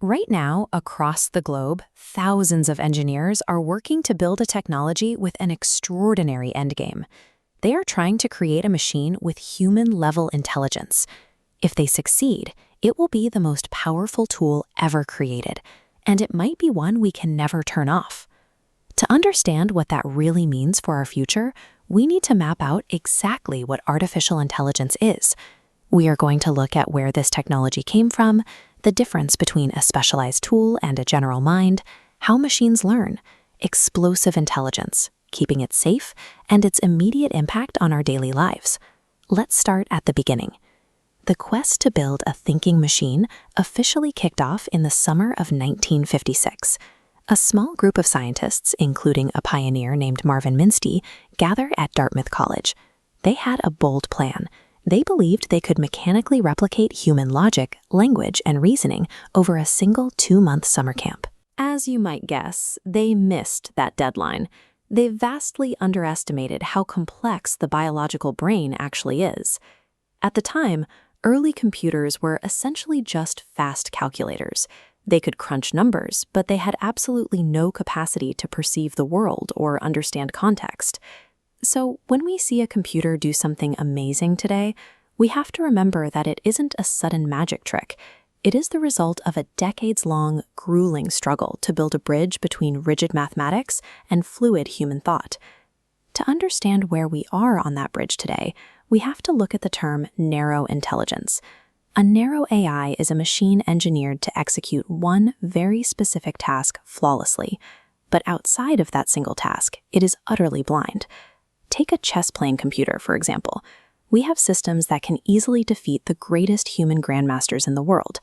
Right now, across the globe, thousands of engineers are working to build a technology with an extraordinary endgame. They are trying to create a machine with human-level intelligence. If they succeed, it will be the most powerful tool ever created, and it might be one we can never turn off. To understand what that really means for our future, we need to map out exactly what artificial intelligence is. We are going to look at where this technology came from, the difference between a specialized tool and a general mind, how machines learn, explosive intelligence, keeping it safe, and its immediate impact on our daily lives. Let's start at the beginning. The quest to build a thinking machine officially kicked off in the summer of 1956. A small group of scientists, including a pioneer named Marvin Minsky, gathered at Dartmouth College. They had a bold plan. They believed they could mechanically replicate human logic, language, and reasoning over a single 2-month summer camp. As you might guess, they missed that deadline. They vastly underestimated how complex the biological brain actually is. At the time, early computers were essentially just fast calculators. They could crunch numbers, but they had absolutely no capacity to perceive the world or understand context. So when we see a computer do something amazing today, we have to remember that it isn't a sudden magic trick. It is the result of a decades-long, grueling struggle to build a bridge between rigid mathematics and fluid human thought. To understand where we are on that bridge today, we have to look at the term narrow intelligence. A narrow AI is a machine engineered to execute one very specific task flawlessly, but outside of that single task, it is utterly blind. Take a chess-playing computer, for example. We have systems that can easily defeat the greatest human grandmasters in the world.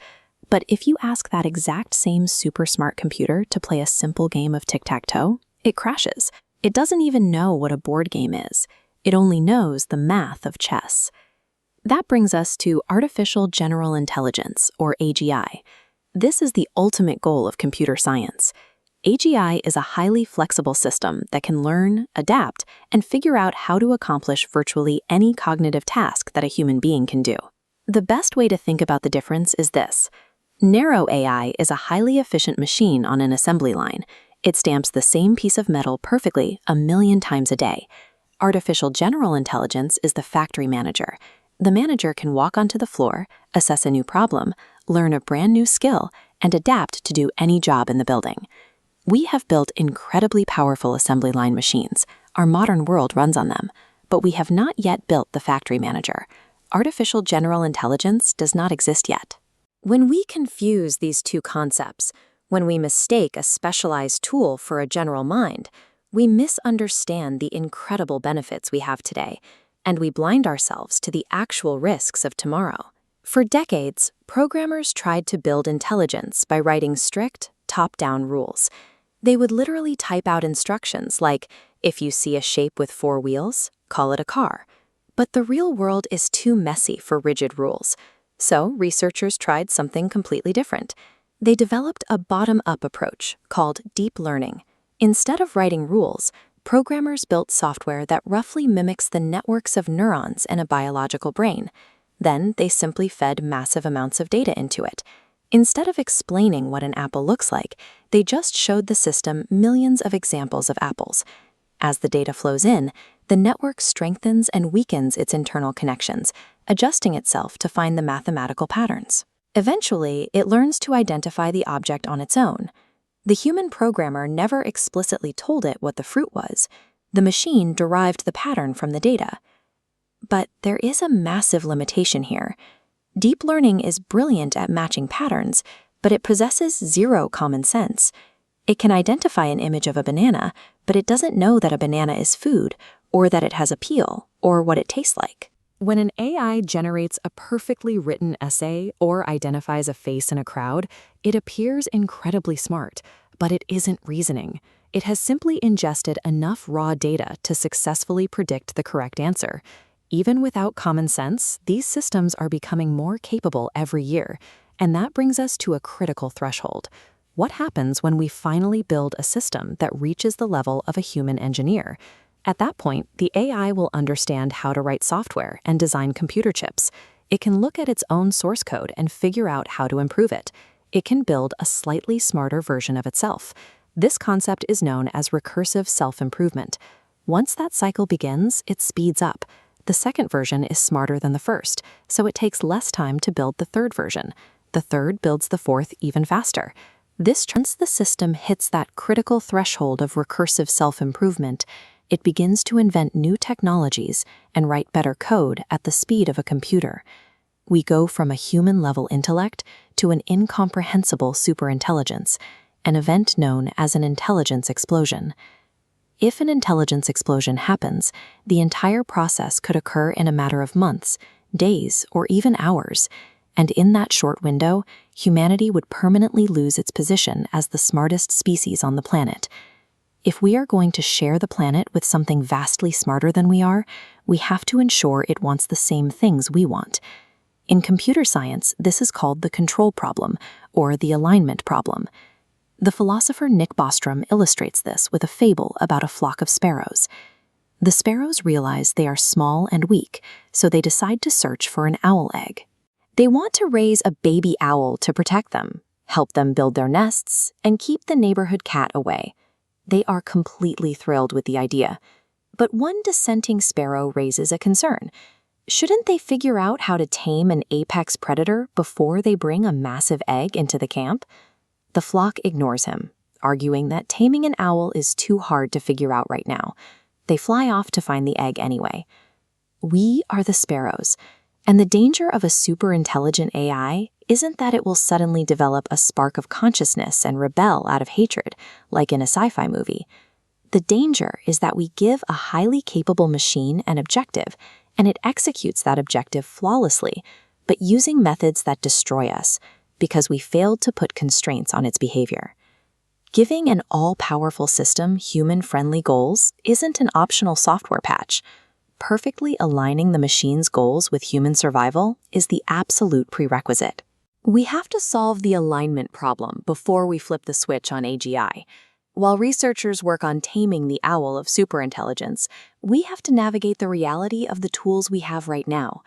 But if you ask that exact same super smart computer to play a simple game of tic-tac-toe, it crashes. It doesn't even know what a board game is. It only knows the math of chess. That brings us to artificial general intelligence, or AGI. This is the ultimate goal of computer science. AGI is a highly flexible system that can learn, adapt, and figure out how to accomplish virtually any cognitive task that a human being can do. The best way to think about the difference is this. Narrow AI is a highly efficient machine on an assembly line. It stamps the same piece of metal perfectly 1,000,000 times a day. Artificial general intelligence is the factory manager. The manager can walk onto the floor, assess a new problem, learn a brand new skill, and adapt to do any job in the building. We have built incredibly powerful assembly line machines. Our modern world runs on them, but we have not yet built the factory manager. Artificial general intelligence does not exist yet. When we confuse these two concepts, when we mistake a specialized tool for a general mind, we misunderstand the incredible benefits we have today, and we blind ourselves to the actual risks of tomorrow. For decades, programmers tried to build intelligence by writing strict, top-down rules. They would literally type out instructions like, if you see a shape with 4 wheels, call it a car. But the real world is too messy for rigid rules. So researchers tried something completely different. They developed a bottom-up approach called deep learning. Instead of writing rules, programmers built software that roughly mimics the networks of neurons in a biological brain. Then they simply fed massive amounts of data into it. Instead of explaining what an apple looks like, they just showed the system millions of examples of apples. As the data flows in, the network strengthens and weakens its internal connections, adjusting itself to find the mathematical patterns. Eventually, it learns to identify the object on its own. The human programmer never explicitly told it what the fruit was. The machine derived the pattern from the data. But there is a massive limitation here. Deep learning is brilliant at matching patterns, but it possesses zero common sense. It can identify an image of a banana, but it doesn't know that a banana is food, or that it has a peel, or what it tastes like. When an AI generates a perfectly written essay or identifies a face in a crowd, it appears incredibly smart, but it isn't reasoning. It has simply ingested enough raw data to successfully predict the correct answer. Even without common sense, these systems are becoming more capable every year, and that brings us to a critical threshold. What happens when we finally build a system that reaches the level of a human engineer? At that point, the AI will understand how to write software and design computer chips. It can look at its own source code and figure out how to improve it. it can build a slightly smarter version of itself. This concept is known as recursive self-improvement. Once that cycle begins, it speeds up. The second version is smarter than the first, so it takes less time to build the third version. The third builds the fourth even faster. Once the system hits that critical threshold of recursive self-improvement, it begins to invent new technologies and write better code at the speed of a computer. We go from a human-level intellect to an incomprehensible superintelligence, an event known as an intelligence explosion. If an intelligence explosion happens, the entire process could occur in a matter of months, days, or even hours. And in that short window, humanity would permanently lose its position as the smartest species on the planet. If we are going to share the planet with something vastly smarter than we are, we have to ensure it wants the same things we want. In computer science, this is called the control problem, or the alignment problem. The philosopher Nick Bostrom illustrates this with a fable about a flock of sparrows. The sparrows realize they are small and weak, so they decide to search for an owl egg. They want to raise a baby owl to protect them, help them build their nests, and keep the neighborhood cat away. They are completely thrilled with the idea. But one dissenting sparrow raises a concern. Shouldn't they figure out how to tame an apex predator before they bring a massive egg into the camp? The flock ignores him, arguing that taming an owl is too hard to figure out right now. They fly off to find the egg anyway. We are the sparrows, and the danger of a superintelligent AI isn't that it will suddenly develop a spark of consciousness and rebel out of hatred, like in a sci-fi movie. The danger is that we give a highly capable machine an objective, and it executes that objective flawlessly, but using methods that destroy us, because we failed to put constraints on its behavior. Giving an all-powerful system human-friendly goals isn't an optional software patch. Perfectly aligning the machine's goals with human survival is the absolute prerequisite. We have to solve the alignment problem before we flip the switch on AGI. While researchers work on taming the owl of superintelligence, we have to navigate the reality of the tools we have right now.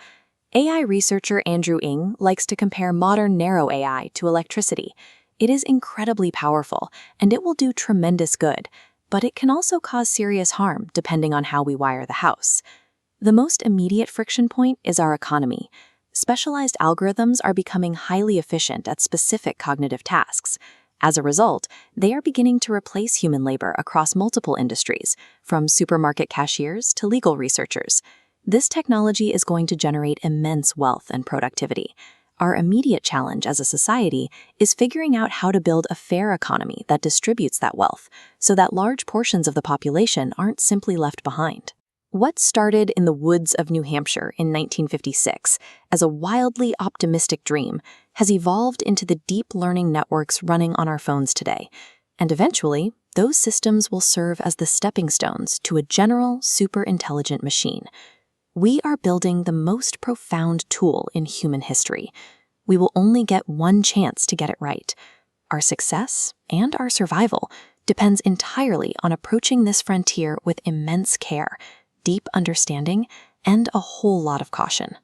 AI researcher Andrew Ng likes to compare modern narrow AI to electricity. It is incredibly powerful, and it will do tremendous good, but it can also cause serious harm depending on how we wire the house. The most immediate friction point is our economy. Specialized algorithms are becoming highly efficient at specific cognitive tasks. As a result, they are beginning to replace human labor across multiple industries, from supermarket cashiers to legal researchers. This technology is going to generate immense wealth and productivity. Our immediate challenge as a society is figuring out how to build a fair economy that distributes that wealth, so that large portions of the population aren't simply left behind. What started in the woods of New Hampshire in 1956 as a wildly optimistic dream has evolved into the deep learning networks running on our phones today. And eventually, those systems will serve as the stepping stones to a general, super-intelligent machine. We are building the most profound tool in human history. We will only get one chance to get it right. Our success and our survival depends entirely on approaching this frontier with immense care, deep understanding, and a whole lot of caution.